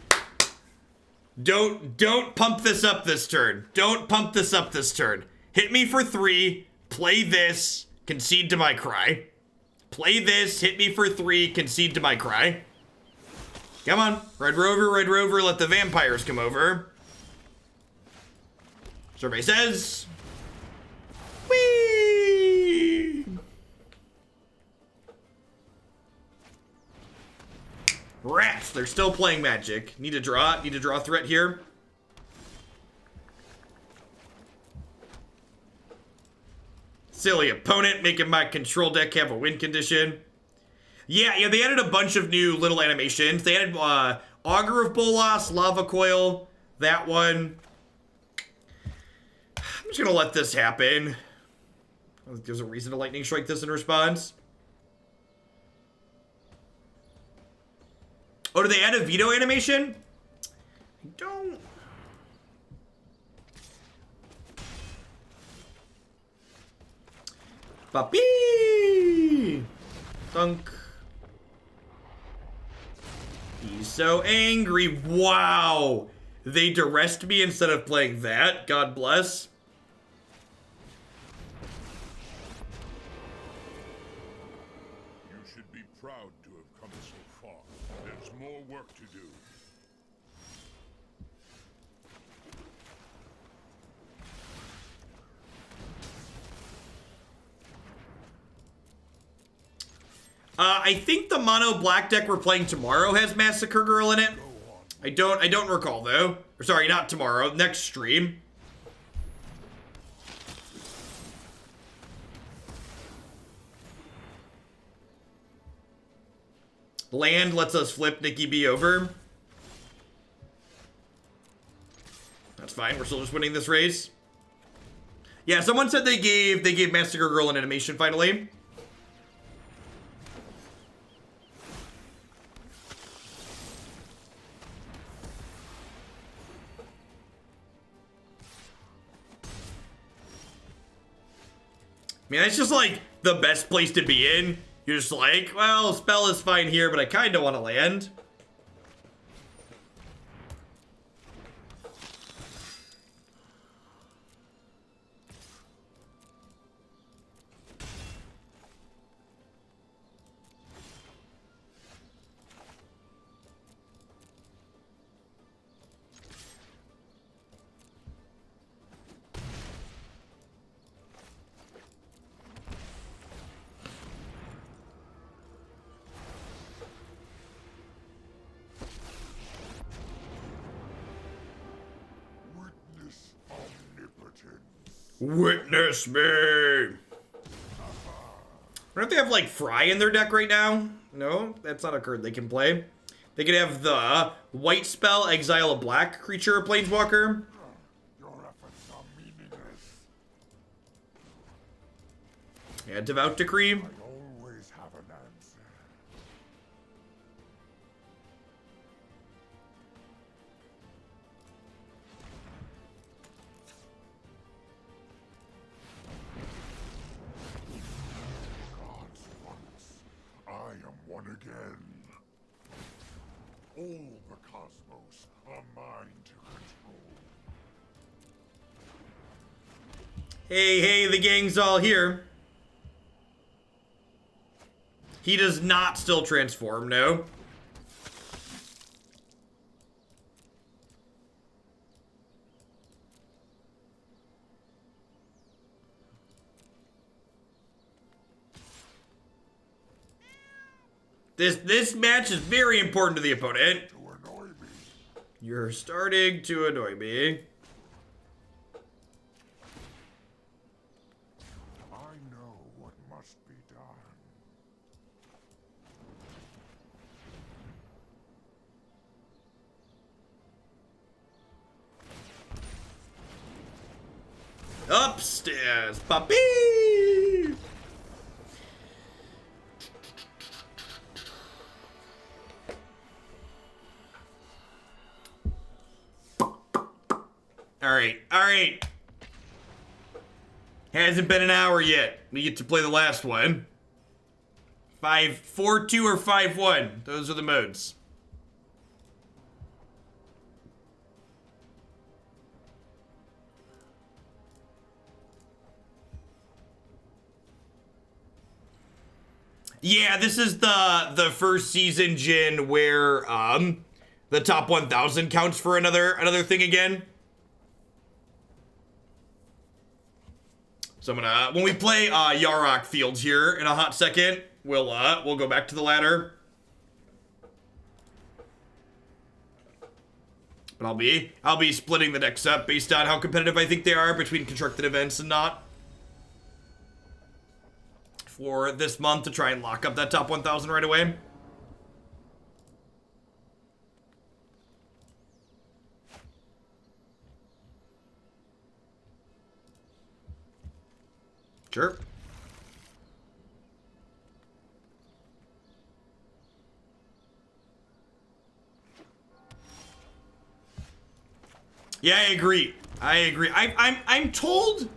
Speaker 1: Don't pump this up this turn. Don't pump this up this turn. Hit me for 3. Play this. Concede to my cry. Play this. Hit me for 3. Concede to my cry. Come on. Red Rover. Let the vampires come over. Survey says. Whee! Rats, they're still playing Magic. Need to draw threat here. Silly opponent, making my control deck have a win condition. Yeah, they added a bunch of new little animations. They added Augur of Bolas, Lava Coil, that one. I'm just gonna let this happen. There's a reason to Lightning Strike this in response. Oh, do they add a veto animation? I don't. Papi! Thunk. He's so angry. Wow. They duressed me instead of playing that. God bless.
Speaker 3: You should be proud to have come so far. There's more work to do.
Speaker 1: I think the mono black deck we're playing tomorrow has Massacre Girl in it. I don't recall though. Or sorry, not tomorrow. Next stream. Land lets us flip Nikki B over. That's fine. We're still just winning this race. Yeah, someone said they gave Massacre Girl an animation finally. I mean, that's just like the best place to be in. You're just like, well, spell is fine here, but I kind of want to land. Witness me. Don't they have like Fry in their deck right now? No, that's not a card they can play. They could have the white spell, exile a black creature or planeswalker.
Speaker 3: Your efforts are meaningless.
Speaker 1: Yeah, Devout Decree.
Speaker 3: I always have an answer. Gods once, I am one again. All the cosmos are mine to control.
Speaker 1: Hey, the gang's all here. He does not still transform, no. This match is very important to the opponent.
Speaker 3: To annoy me.
Speaker 1: You're starting to annoy me.
Speaker 3: I know what must be done.
Speaker 1: Upstairs, puppy! Alright. Hasn't been an hour yet. We get to play the last one. 4-2 or 5-1. Those are the modes. Yeah, this is the first season, Jin, where the top 1,000 counts for another thing again. So I'm gonna, when we play Yarok Fields here in a hot second, we'll go back to the ladder. But I'll be splitting the decks up based on how competitive I think they are between constructed events and not. For this month to try and lock up that top 1,000 right away. Sure. Yeah, I agree. I'm told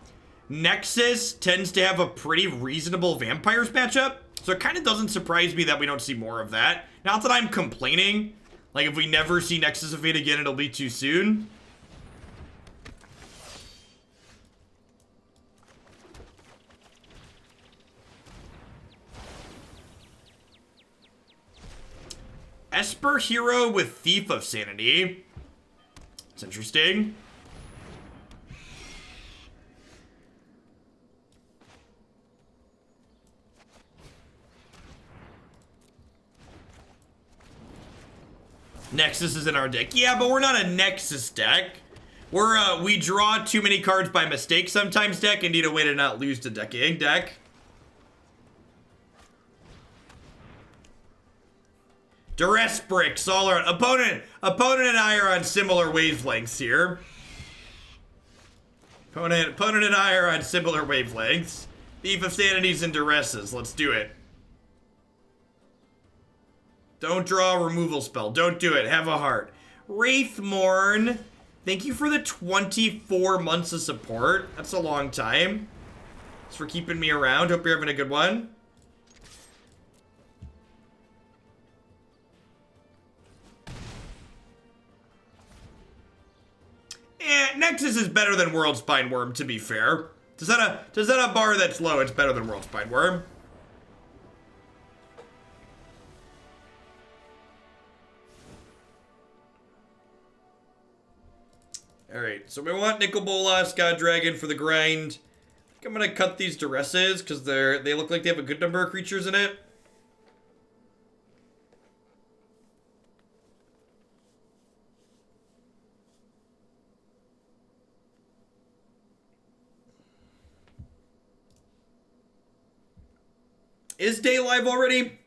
Speaker 1: Nexus tends to have a pretty reasonable vampires matchup, so it kind of doesn't surprise me that we don't see more of that. Not that I'm complaining. Like, if we never see Nexus of Fate again, it'll be too soon. Esper hero with Thief of Sanity. It's interesting. Nexus is in our deck. Yeah, but we're not a Nexus deck. We draw too many cards by mistake sometimes deck and need a way to not lose to decaying deck. Duress bricks all around. Opponent and I are on similar wavelengths here. Opponent and I are on similar wavelengths. Thief of Sanities and Duresses. Let's do it. Don't draw a removal spell. Don't do it. Have a heart. Wraithmorn. Thank you for the 24 months of support. That's a long time. Thanks for keeping me around. Hope you're having a good one. Nexus is better than World Spine Worm, to be fair. Does that a bar that's low? It's better than World Spine Worm. Alright, so we want Nicol Bolas, God Dragon for the grind. I think I'm gonna cut these Duresses because they look like they have a good number of creatures in it. Is day live already?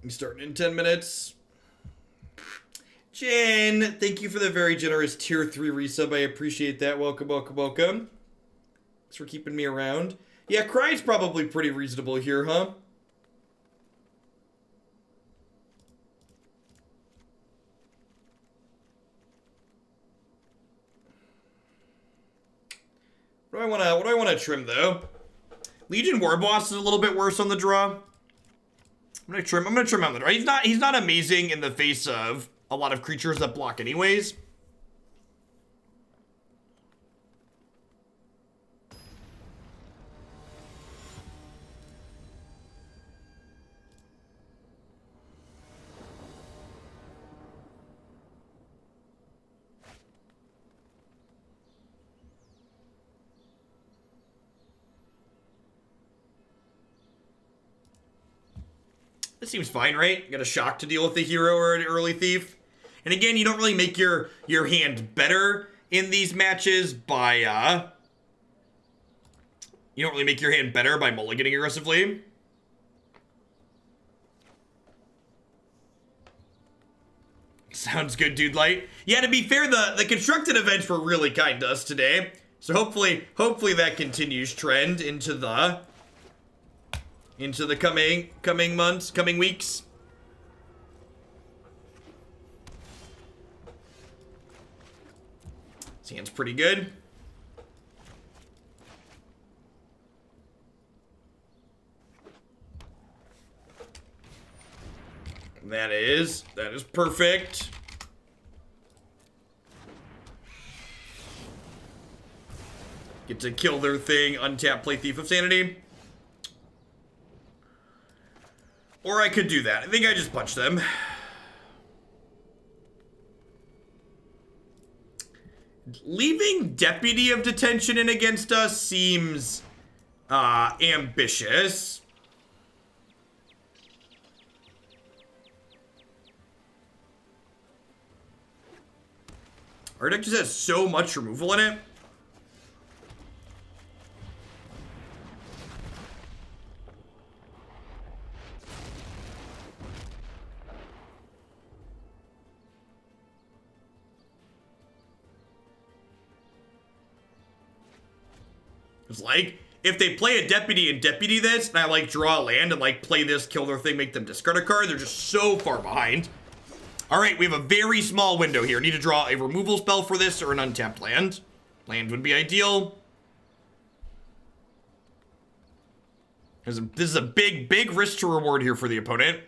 Speaker 1: I'm starting in 10 minutes. Jen, thank you for the very generous tier 3 resub. I appreciate that. Welcome, welcome, welcome. Thanks for keeping me around. Yeah, Cry's probably pretty reasonable here, huh? What do I want to trim though? Legion Warboss is a little bit worse on the draw. I'm gonna trim on the draw. He's not amazing in the face of a lot of creatures that block anyways. This seems fine, right? You got a shock to deal with the hero or an early thief. And again, you don't really make your hand better in these matches by, you don't really make your hand better by mulliganing aggressively. Sounds good, Dude Light. Yeah, to be fair, the constructed events were really kind to us today. So hopefully that continues trend into the coming months, coming weeks. This hand's pretty good. That is perfect. Get to kill their thing, untap, play Thief of Sanity. Or I could do that. I think I just punch them. Leaving Deputy of Detention in against us seems ambitious. Our deck just has so much removal in it. It's like, if they play a Deputy and Deputy this, and I like draw a land and like play this, kill their thing, make them discard a card, they're just so far behind. All right, we have a very small window here. Need to draw a removal spell for this or an untapped land. Land would be ideal. This is a big risk to reward here for the opponent.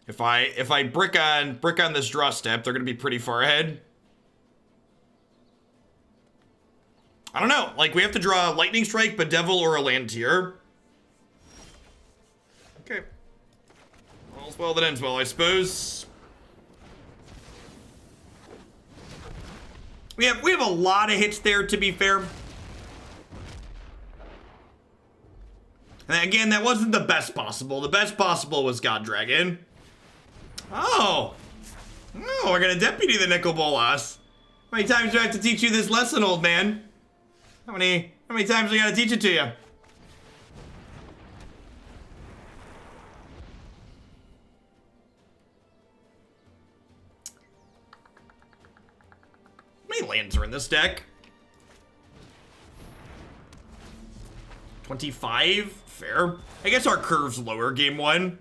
Speaker 1: If I brick on this draw step, they're gonna be pretty far ahead. I don't know. Like, we have to draw Lightning Strike, Bedevil, or a land tier. Okay. All's well that ends well, I suppose. We have a lot of hits there, to be fair. And again, that wasn't the best possible. The best possible was God Dragon. Oh, we're gonna deputy the Nicol Bolas. How many times do I have to teach you this lesson, old man? How many times do I gotta teach it to you? How many lands are in this deck? 25? Fair. I guess our curve's lower game one.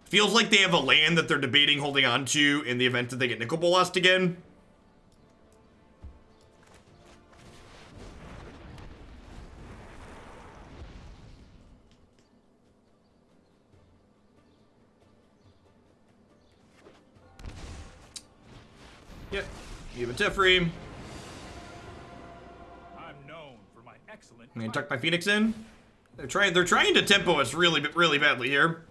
Speaker 1: Feels like they have a land that they're debating holding on to in the event that they get Nicol Bolas again. Yep, you have a Teferi.
Speaker 2: I'm known for my excellent.
Speaker 1: I'm gonna tuck my Phoenix in. They're trying to tempo us really badly here.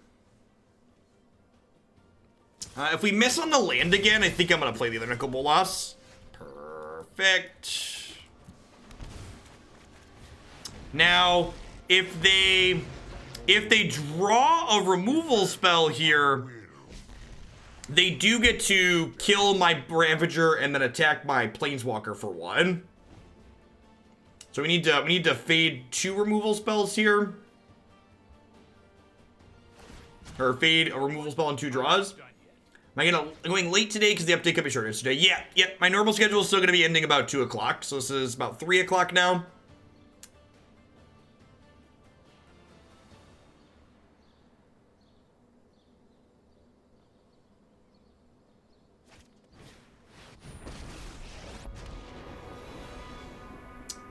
Speaker 1: If we miss on the land again, I think I'm gonna play the other Nicol Bolas. Perfect. Now, if they if they draw a removal spell here, they do get to kill my Ravager and then attack my Planeswalker for 1. So we need to fade 2 removal spells here. Or fade a removal spell on 2 draws. Am I going late today because the update could be shorter today? Yeah. My normal schedule is still going to be ending about 2 o'clock. So this is about 3 o'clock now.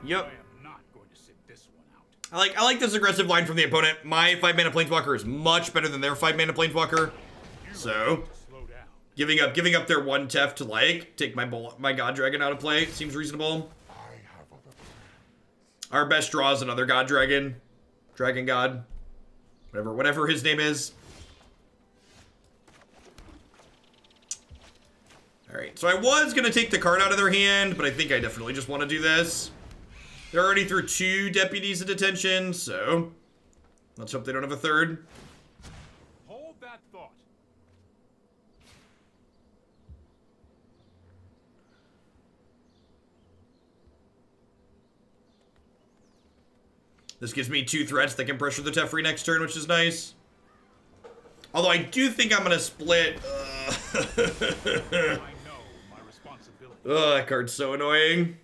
Speaker 1: Yep.
Speaker 2: I am not going to sit this one out.
Speaker 1: I like this aggressive line from the opponent. My 5-mana Planeswalker is much better than their 5-mana Planeswalker. So,
Speaker 2: Slow down.
Speaker 1: giving up their 1 Tef to like take my God Dragon out of play seems reasonable. Our best draw is another God Dragon, Dragon God, whatever his name is. All right, so I was gonna take the card out of their hand, but I think I definitely just want to do this. They're already through 2 deputies in detention, so let's hope they don't have a 3rd.
Speaker 2: Hold that thought.
Speaker 1: This gives me 2 threats that can pressure the Teferi next turn, which is nice. Although I do think I'm gonna split.
Speaker 2: I know my responsibility.
Speaker 1: Oh, that card's so annoying.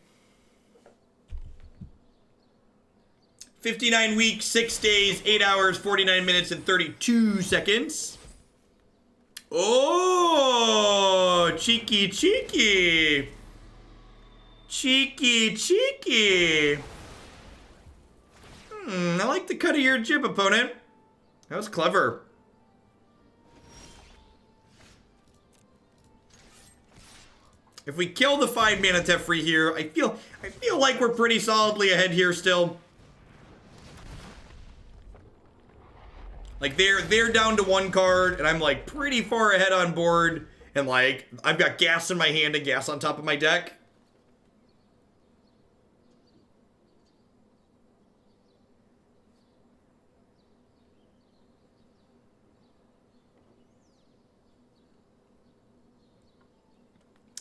Speaker 1: 59 weeks, 6 days, 8 hours, 49 minutes, and 32 seconds. Oh, cheeky. I like the cut of your jib, opponent. That was clever. If we kill the 5-mana Teferi here, I feel like we're pretty solidly ahead here still. Like they're down to 1 card, and I'm like pretty far ahead on board, and like I've got gas in my hand and gas on top of my deck.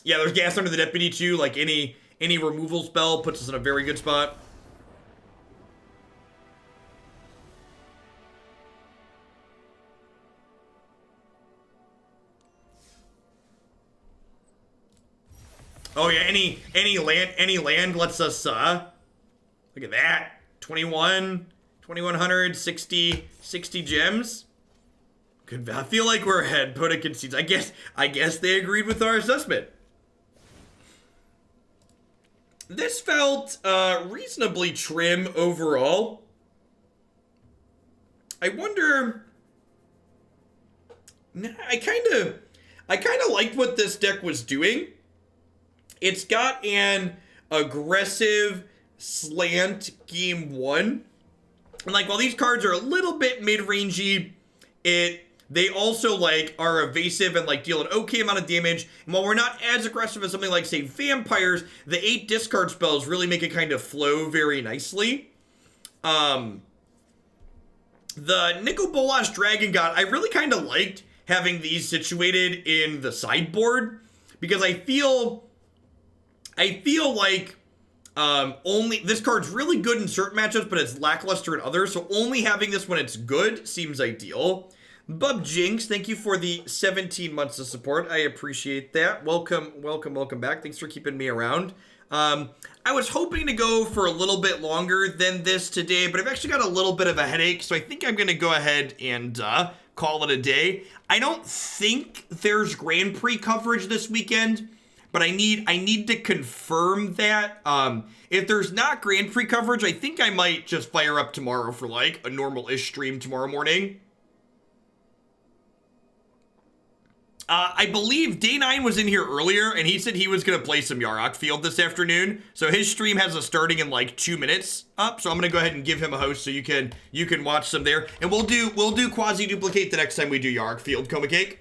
Speaker 1: Yeah, there's gas under the deputy too. Like any removal spell puts us in a very good spot. Oh yeah, any land lets us look at that. 2100, 60 gems. Good. I feel like we're ahead. Pota concedes. I guess they agreed with our assessment. This felt reasonably trim overall. I wonder. I kind of liked what this deck was doing. It's got an aggressive slant game 1. And like while these cards are a little bit mid-rangey, they also like are evasive and like deal an okay amount of damage. And while we're not as aggressive as something like say vampires, the 8 discard spells really make it kind of flow very nicely. The Nicol Bolas Dragon God, I really kind of liked having these situated in the sideboard because I feel like only this card's really good in certain matchups, but it's lackluster in others. So only having this when it's good seems ideal. Bub Jinx, thank you for the 17 months of support. I appreciate that. Welcome back. Thanks for keeping me around. I was hoping to go for a little bit longer than this today, but I've actually got a little bit of a headache, so I think I'm going to go ahead and call it a day. I don't think there's Grand Prix coverage this weekend, but I need to confirm that. If there's not Grand Prix coverage, I think I might just fire up tomorrow for like a normal-ish stream tomorrow morning. I believe Day 9 was in here earlier, and he said he was going to play some Yarok Field this afternoon. So his stream has a starting in like 2 minutes up. So I'm going to go ahead and give him a host so you can watch some there. And we'll do quasi-duplicate the next time we do Yarok Field, Coma Cake.